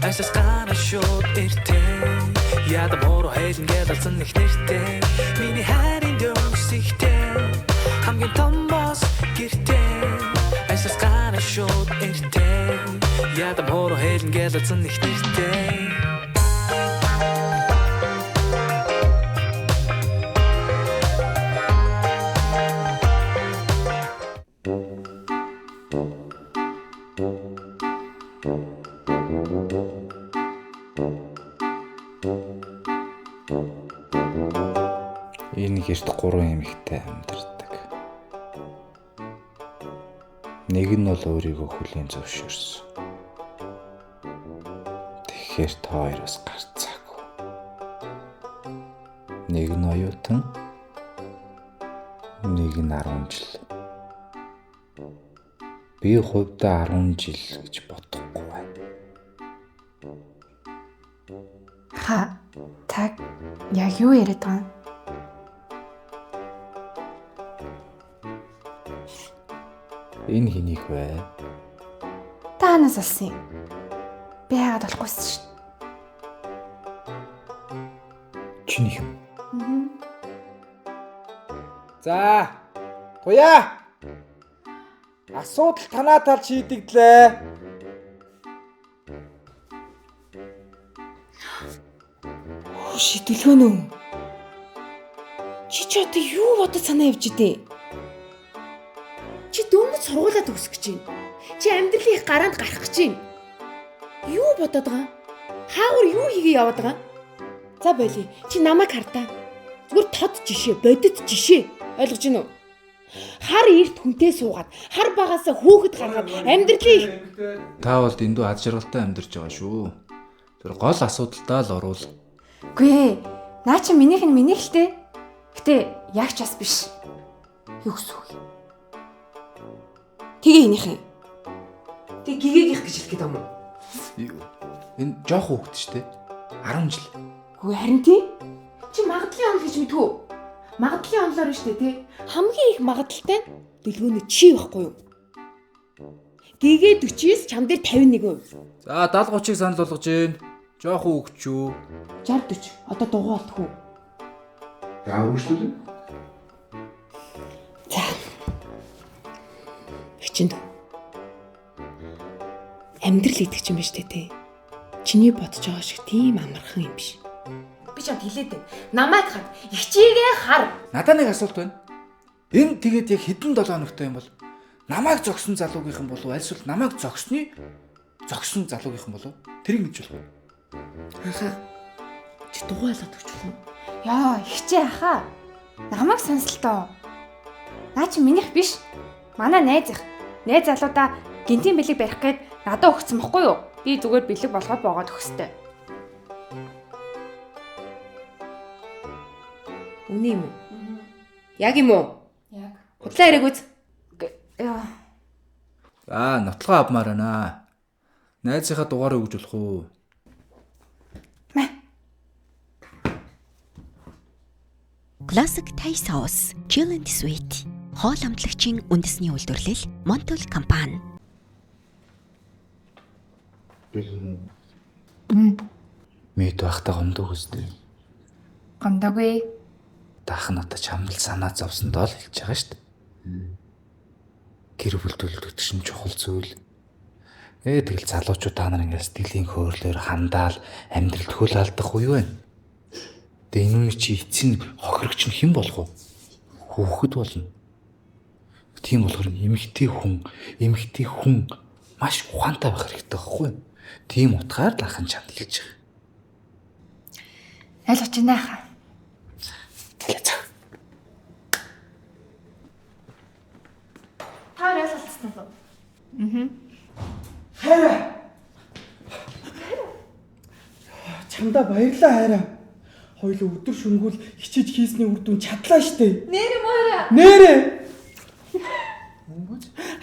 Ажлаас гараа шууд иртээ. Ядам ороо хэлэн гэлэлцэн их нэртэй. Миний хайрын дөмс ихтэй. Хамгийн том бос гэртээ. Ажлаас гараа шууд иртээ. Ядам ороо хэлэн гэлэлцэн их нэртэй. Энэ гэрт 3 эмэгтэй амьдардаг. Нэг нь бол өөрийгөө хүлээн зөвшөөрсөн. Тэгэхээр та хоёроос гарцаагүй. Нэг нь оюутан, нэг нь 10 жил. Би хувьдаа 10 жил гэж бодохгүй байна. Та яг юу яриад байгаа юм? Энэ хэнийг вэ? Та ханаас олсон юм? Би хаагаад болохгүйсэн шүү. Чиний юм. За, туяа. Асуудал танаа тал шийдэгдлээ. Шийдэлгөө нөө. Чи одоо юу бодож санаа явж идэ? Чи дөнгөж сургуулаа төгсөх гэж байна. Чи амьдралын их гараанд гарах гэж байна. Юу бодоод байгаа? Хаагур юу хийгээ яваад байгаа? За болий. Чи намайг хартаа. Зүгээр тод жишээ, бодит жишээ. Ойлгож байна уу? Хар эрт хүнтэй суугаад, хар багаасаа хөөхд гаргаад амьдралын Та бол дэндүү ад жаргалтай амьдарч байгаа шүү. Тэр гол асуудалтаа л оруул. Үгүй ээ. Наа чи минийх нь миний л дээ. Гэтэ яг ч бас биш. юу гэсэн үг юм? Тэгээ энийхэн. Тэг гигэгийнх гэж хэлэх гээд юм уу? Энэ жоох хүүхэд шүү дээ. 10 жил. Хөө харин тий? Чи магадлалын онол гэж мэдвүү? Магадлалын онолоор шүү дээ тий. Хамгийн их магадлалтай нь дэлгөөний чи байхгүй юу? Гэгээ 49 чам дээр 51%. За 70-30-ыг санал болгож гээ. Жоох хүүхэд шүү. 60-40. Одоо дугуй болтгүй. За үргэлжлүүлээ. За. Хичээнд. Амьдрал идэх юм биш тий. Чиний бодож байгаа шиг тийм амархан юм биш. Би чамд хэлээд байна. Намайг хар. Ихчигээ хар. Надад нэг асуулт байна. Энэ тэгээд яг хэдэн 7 хоногтой юм бол намайг зогсон залуугийнхан болов альсвал намайг зогсон залуугийнхан болов тэрийг мэдж болох уу? Ахаа. Чи дугуйлаад өгч болох юм. Яа, ихчээ ахаа. Намайг сонслоо. Наа чи минийх биш. Манай найз их. Найз залуудаа гинтийн бэлэг барих гээд надад өгсөн бохгүй юу? Би зүгээр бэлэг болгоод боогод өгстэй. Үнэ юм уу? Яг юм уу? Яг. Худлаа яриаг үз. Яа. За, нотлогоо авмаар байна. Найзынхаа дугаараа өгж болох уу? Classic Thai Sauce, Chill and Sweet. Хоол амтлагчийн үндэсний үйлдвэрлэл Montul компани. Мэд байхдаа гомдог үстэй. Гомдоогүй. Даах нь одоо чамд санаа зовсондоо л хэлж байгаа шүү дээ. Гэр бүл төлөвлөлт чинь чухал зүйл. Тэгэл залуучууд та нар ингээс сэтгэлийн хөөрлөөр хандаал амьдралд хөл алдах уу юу вэ? Тэгээ энэ үний чи эцсийн хохирогч нь хэн болох вэ? Хүүхэд болно. Тийм болохоор эмэгтэй хүн маш ухаантай байх хэрэгтэй байхгүй юу? Тийм утгаар л ахын чамд хэлж байгаа. Ойлгож байна хаа. Гэлээ цаа. Та ойлголцсон уу? Хайраа. Чамдаа баярлаа хайраа. Хоёул өдөр шүнгүүл хичээж хийсний үр дүн чадлаа штэ. Нэр мөрөө. Нэрээ.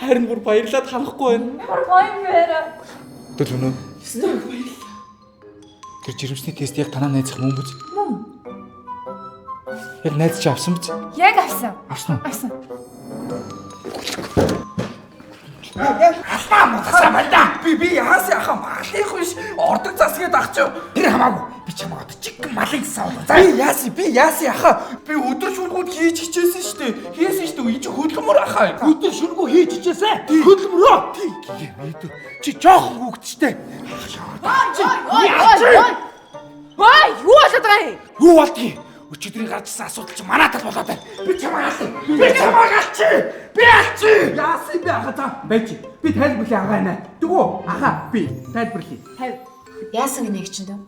Харин бүр баярлаад ханахгүй байна. Ямар гоё мөрөө. Тэгэл өнөө. Өстөр баярлаа. Тэр жирэмсний тест яг танаа найзах мөн биз? Мөн. Яг найз чи авсан биз? Яг авсан. Авсан уу? Авсан. Алаа мутасаа байна. Би яас яхаа малын хүш ордог засгээд ах чи. Тэр хамаагүй. Би чамаа чиг малын сав. Би яас яхаа. Би өдөр шүлгүүд хийж хичээсэн шүү дээ. Хийсэн шүү дээ. Энд хөдөлмөр ахаа. Өдөр шүлгүү хийж хичээсэн. Хөдөлмөрөө. Тий. Чи жоохон хүүхдтэй. Ой, юу болоод байгаа юм? Юу болдгийг? Өчигдрийн гарчсан асуудал чи манай тал болоод байна. Би чамаа галчи. Би алчи. Яасан бэ ахаа та? Байж. Би тайлбарлая агаа нэ. Дгүү. Ахаа би тайлбарлая. Яасан гинэ чинь дөө?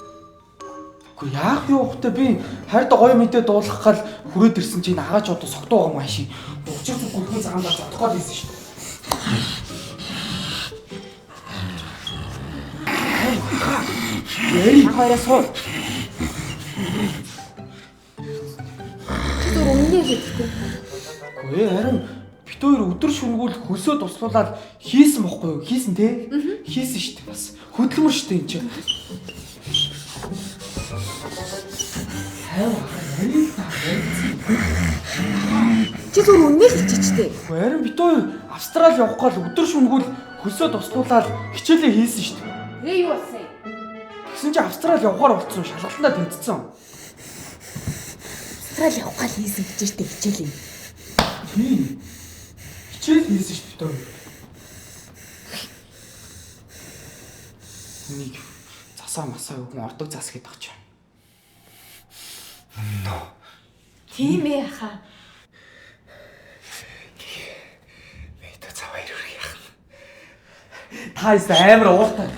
Гэхдээ яах юу хөтэ би хайрд гоё мэдээ дуулах гал хүрээд ирсэн чинь агаач одоо согтуу байгаа маш. Учир зүг гүрхэн цагаандаа бодох гээд ирсэн шүү дээ. Яри хоёроо суу. Түр өмнө хэлдэг. Гүй харин бит хоёр өдөр шүнгүүл хөлсөө туслуулаад хийсэн бохгүй юу? Хийсэн те? Хийсэн шүү дээ бас. Хөдөлмөр шүү дээ энэ чинь. Чи түр өмнө хэлчихтэй. Харин бит хоёр Австрали явах гал өдөр шүнгүүл хөлсөө туслуулаад хичээлээ хийсэн шүү дээ. Юу болсон юм? Тэгсэн чинь Австрали явахаар болцсон шалгалтандаа тэнцсэн. Австрали явахаар хийсэн хичээлтэй хичээл юм. Хичээл хийсэн шүү дээ. Нэг засаа масаа өгөн ордог зас гэдэг багч. Тийм ээ хаа. Мэдээ цаваа ирэх яах. Та is амар ууртай.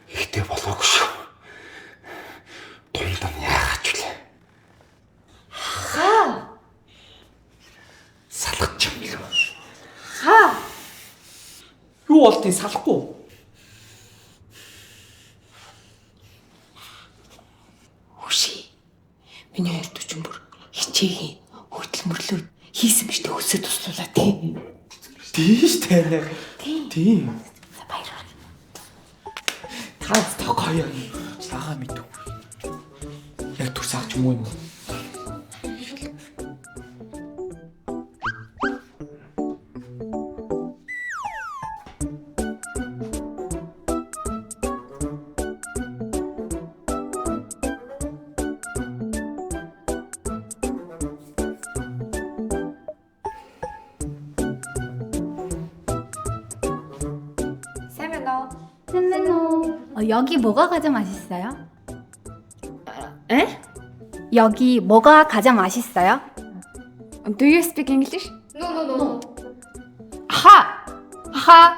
Ихтэй болоогүй шүү. Дундаа яагаад ч үлээ. Салгаж юм лөө. Юу болтыг салахгүй. Хөши. Миний хоёр төчөн бүр хичээгийн хөдөлмөрлөөр хийсэн биш үү өсөд туслуулаа тий. Тийш тэнэ. Тийм. Баярлалаа. Та тог хоёр. Сагаа мэдв. Яг түр саач юм уу? 여기 뭐가 가장 맛있어요? 에? 여기 뭐가 가장 맛있어요? Do you speak English? No. 하.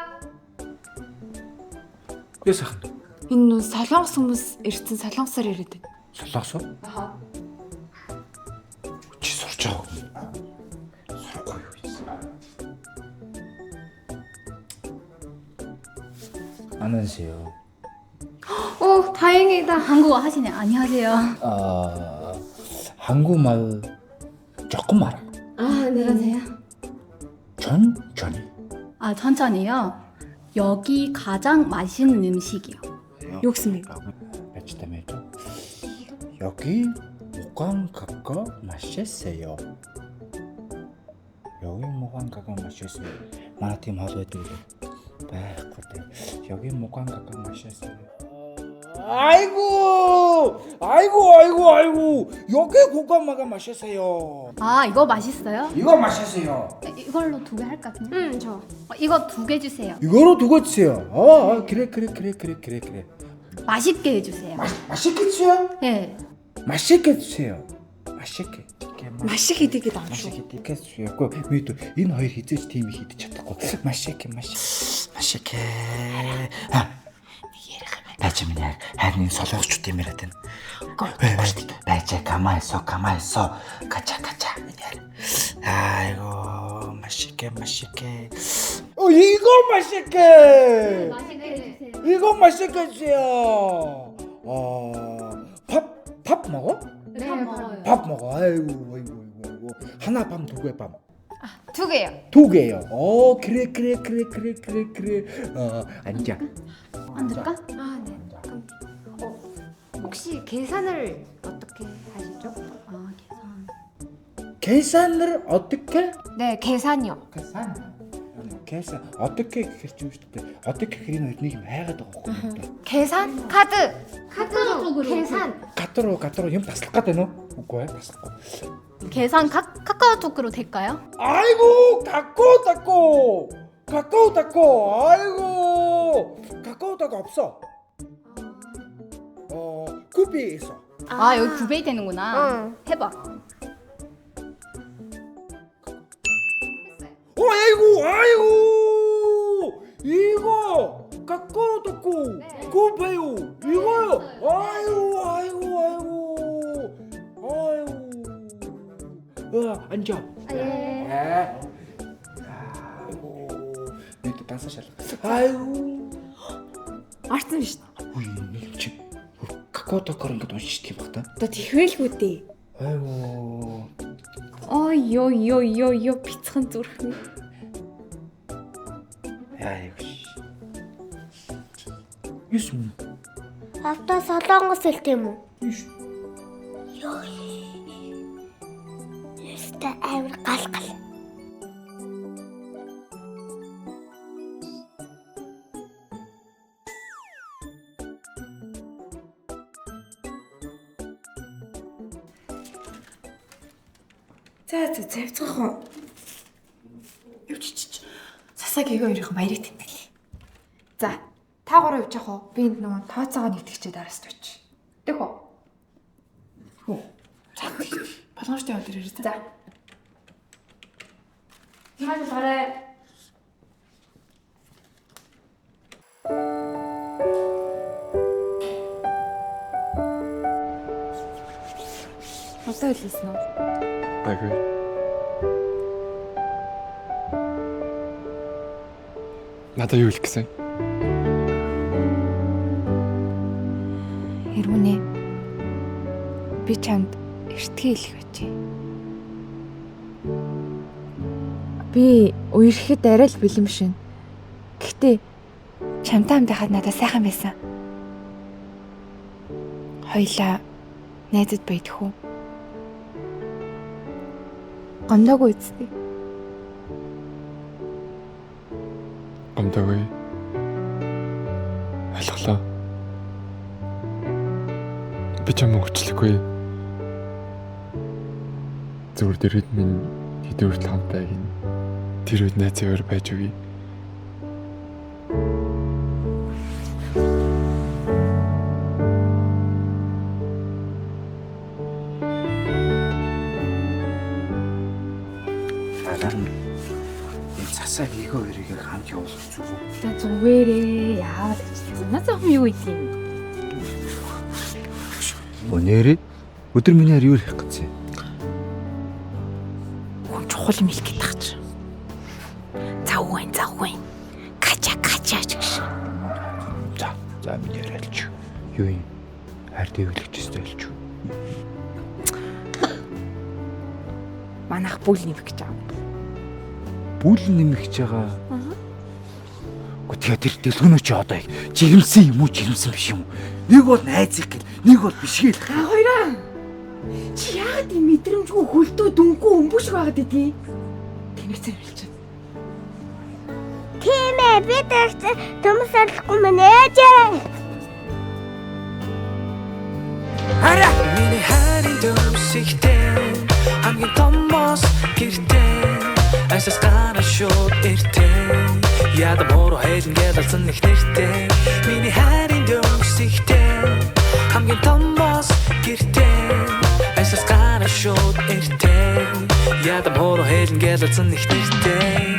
Юу сайхан. Энэ нөө солонгос хүмүүс ирсэн солонгосоор яриад байна. Солонгос уу? Чи сурч байгаа. Сурахгүй юу гэсэн. 안녕하세요. 오, 다행이다. 한국어 하시네. 안녕하세요. 한국말 조금 알아. 네. 안녕하세요. 천천히. 천천히요. 여기 가장 맛있는 음식이요. 욕습니다. 배치다메죠. 여기 무광가가 맛있어요. 여기 무광가가 맛있어요. 마라팀 하도해도 여기 무광가가 맛있어요. 아이고 여기 고구마가 맛있어요. 이거 맛있어요? 이거 맛있어요. 이걸로 2개 할까 그냥? 저. 이거 2개 주세요. 이거로 두고 주세요. 그래. 맛있게 해주세요. 맛있게 주세요. 네. 맛있게 주세요. 맛있게. Маш их хийдэг гэдэг юм шүү. 맛있게 드겠어요. 왜또 энэ хоёр хизээч тийм их идэж чадахгүй. 맛있게. Байж минь яг хайрны солонгосчууд юм яриад байна. Байж камаисо. Кача. 아이고 맛있게. 이거 맛있게. 이거 맛있게 주세요. 밥 먹어? 네, 먹어요. 밥 먹어. 아이고. 하나 밤 2개 밤. 2개요. 2개요. 그래. 앉아. 앉을까? 네. 혹시 계산을 어떻게 하시죠? 계산을 어떻게? 네, 계산이요. 계산 어떻게 гэхэр ч юм шүү дээ. 어떻게 гэхэрийн хоёрыг юм хайгаад байгаа байхгүй юу? 계산 카드. 카드로 계산. 가도로 юм таслах гээд байна уу? Үгүй ээ, таслахгүй. 계산 카카오톡으로 될까요? 아이고 카카오톡 아이고 카카오톡 없어. 구비에 있어. 아, 여기 구베이 되는구나. 응. 해봐. 아이고 이거 카카오톡 구비요 이거요. 아이고 앉아. 예. 아이고 내또 다섯 살. 아이고 Арцсан биш. үй нэг чи какаотокоор ингэж уншиж тийм бах та. Одоо тэхвэлгүй дээ. 아이고 Ой бицхан зүрхэн. 아이고 유스 Автаа солонгос хэлт юм уу? 유스 Ёо. Яста авир галгал. За завцгах уу. Явчих. Сасагийн хоёрын баярыг тэмдэглэе. За, та гурав явж явах уу? Би нөгөө тооцоогоо нэгтгэжээ дараас тавьчих. Дэх үү? Хөө. За. Болгоомжтой яваад ирээ. За. Хаан гараа. Усаа хэлсэн үү? Айгүй. Надад юу хэлэх гэсэн? Хэрвээ би чамд эртгээ хэлэх байж. Би үерхэд арай л бэлэм шин. Гэхдээ чамтай хамтахад надад сайхан байсан. Хоёлаа найзад байдх уу? Гомдоогүй үстэй. Гомдоогүй. Ойлголоо. Би ч юм уучлахгүй. Зүгээр дэргэд минь хэдүүр хамт байгин. Тэр үед найзаар байж үгүй. засаг иго хоёрыг хамт явуулах зүг. За зүгээрээ яавал гэж санаа зовхон юу ийдин. Өнөөдөр өдөр минийэр юу хийх гэсэн? Хүн чухал юм хэлэх гээд тааж. Завгүй. Кача гэж. За минийэр альч. Юу юм? Хайр дэвлэгчтэй альч. Манайх бүл нэмэх гэж байгаа. Бүл нэмэх гэж байгаа. Тэгэхээр тэр дэлгөнөө чи одоо жирэмсэн юм уу, жирэмсэн биш юм уу? Нэг бол найзыг гэл, нэг бол биш гэл. Хоёроо. Чи яагаад ийм мэдрэмжгүй хөлтөө дүнгүй өмбөш байгаад идий? Тэнэгцэн хэлж байна. Тийм ээ, би тэгт төмс алахгүй мэн ээжээ. Миний хайрын дөмсгтэй хамгийн томоос гэртэй Айсас гараа шууд иртээ Яда мороо хэдэн гэдэлсэн их нэртэй Миний хайрын дөмсгтэй хамгийн томоос гэртэй Айсас гараа шууд иртээ Яда мороо хэдэн гэдэлсэн их нэртэй